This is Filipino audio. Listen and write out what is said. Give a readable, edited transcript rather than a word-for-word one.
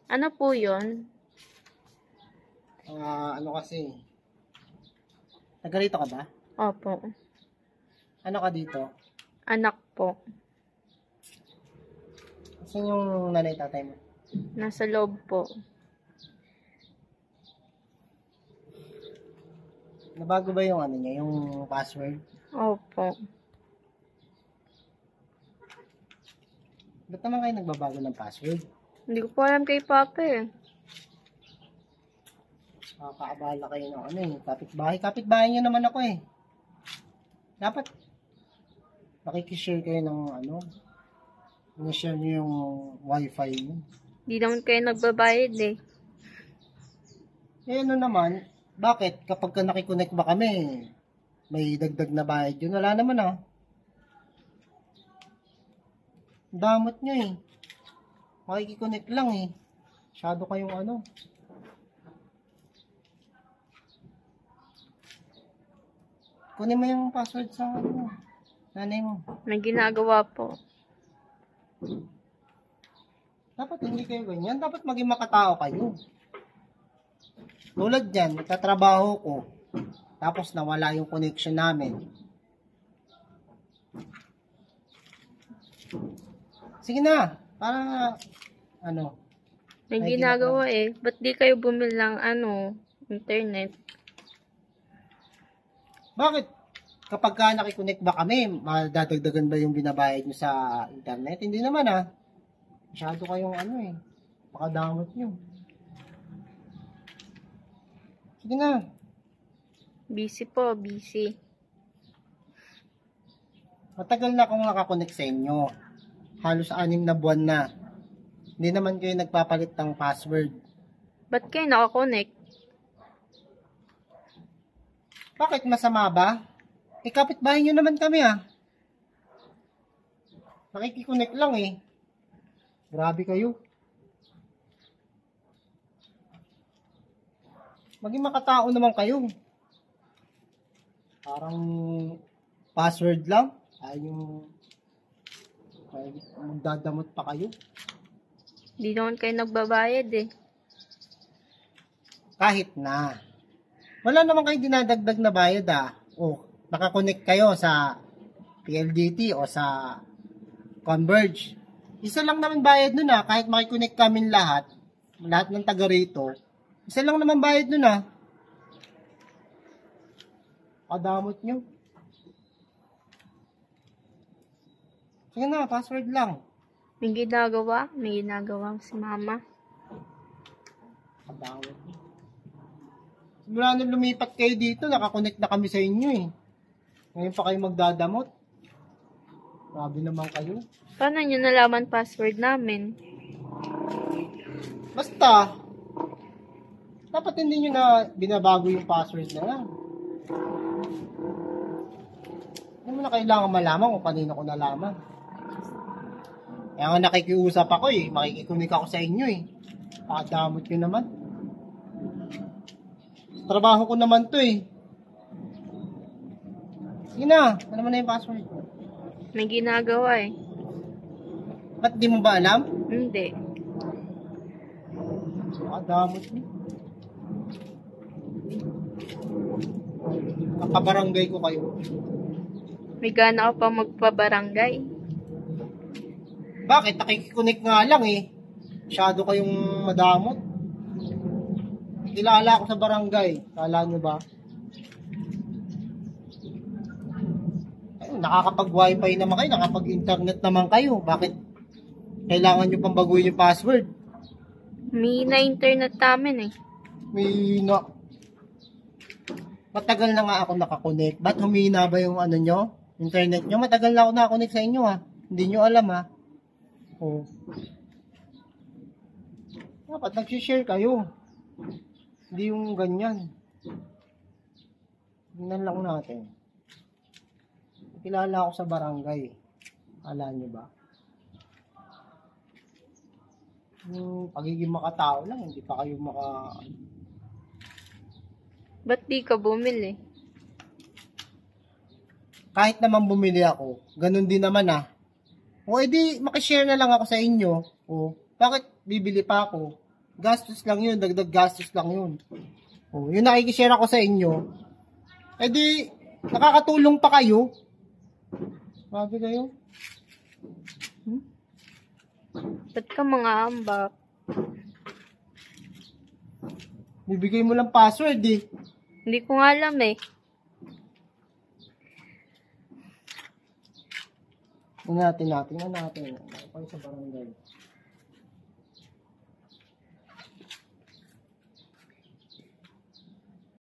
Ano po yun? Ano kasi, taga rito ka ba? Opo. Ano ka dito? Anak po. Saan yung nanay tatay mo? Nasa loob po. Nabago ba yung ano niya, yung password? Opo. Ba't naman kayo nagbabago ng password? Hindi ko po alam kay Papa eh. Nakakaabala kayo ng ano eh, kapitbahay. Kapitbahay niyo naman ako eh. Dapat nakikishare kayo ng ano, share niyo yung wifi niyo. Hindi naman kayo nagbabayad eh. Eh ano naman, bakit kapag ka nakikonnect ba kami, may dagdag na bayad yun? Wala naman ah. Damot nyo eh. Makikiconnect lang eh. Masyado kayong ano. Kunin mo yung password sa ano, nanay mo. May ginagawa po. Dapat hindi kayo ganyan. Dapat maging makatao kayo. Tulad dyan, nagtatrabaho ko. Tapos nawala yung connection namin. Sige na. Para, ano. May May ginagawa eh. Ba't di kayo bumili ng internet? Bakit? Kapag ka nakikonnect ba kami, madadagdagan ba yung binabayad nyo sa internet? Hindi naman ah. Masyado kayong ano eh. Pakadamot nyo. Sige na. Busy po, busy. Matagal na akong nakakonect sa inyo. Halos 6 na buwan na. Hindi naman kayo nagpapalit ng password. Ba't kayo nakakonect? Bakit masama ba? Kapitbahay nyo naman kami ah. Nakikiconnect lang eh. Grabe kayo. Maging makatao naman kayo. Parang password lang. Ay yung magdadamot pa kayo. Hindi naman kayo nagbabayad eh. Kahit na. Wala naman kayo dinadagdag na bayad ah. O, nakakonect kayo sa PLDT o sa Converge. Isa lang naman bayad nun ah. Kahit makikonnect kami lahat ng taga rito, isa lang naman bayad nun ah. Kadamot nyo. Sige na, password lang. May ginagawa? May ginagawa si Mama. Kadamot nyo. Simula nung lumipat kayo dito, nakakonect na kami sa inyo eh. Ngayon pa kayo magdadamot. Grabe naman kayo. Paano nyo nalaman password namin? Basta, dapat hindi nyo na binabago yung password na lang. Hindi mo na kailangan malaman kung kanino ko nalaman. Kaya nga nakikiusap ako eh. Makikikunik ako sa inyo eh. Pakadamot nyo naman. Trabaho ko naman to eh. Sige na, ano naman na yung password? May ginagawa eh. Ba't di mo ba alam? Hindi. Pakadamot nyo. Nakabarangay ko kayo. May gana ka pa magpabarangay. Bakit? Nakikikunik nga lang eh. Masyado kayong madamot. Kilala ako sa barangay. Kala nyo ba? Ayun, nakakapag-wifi naman kayo. Nakapag-internet naman kayo. Bakit? Kailangan nyo pang baguhin yung password. May na-internet namin eh. May na... Matagal na nga ako nakakonect. Ba't humina ba yung ano nyo? Internet nyo? Matagal na ako nakakonect sa inyo ha. Hindi nyo alam ha. Oh. Dapat nag-share kayo. Hindi yung ganyan. Tingnan lang natin. Kilala ako sa barangay. Alam niyo ba? Yung pagiging makatao lang, hindi pa kayo Ba't di ka bumili? Kahit naman bumili ako, ganun din naman O edi, makishare na lang ako sa inyo. O, bakit bibili pa ako? gastos lang yun, dagdag gastos lang yun. Oh, yung nakikishare ako sa inyo, di, nakakatulong pa kayo. Grabe kayo. Ba't ka mga ambak? Bibigay mo lang password eh. Hindi ko nga alam eh. Tingnan natin. Nakapay sa barangay.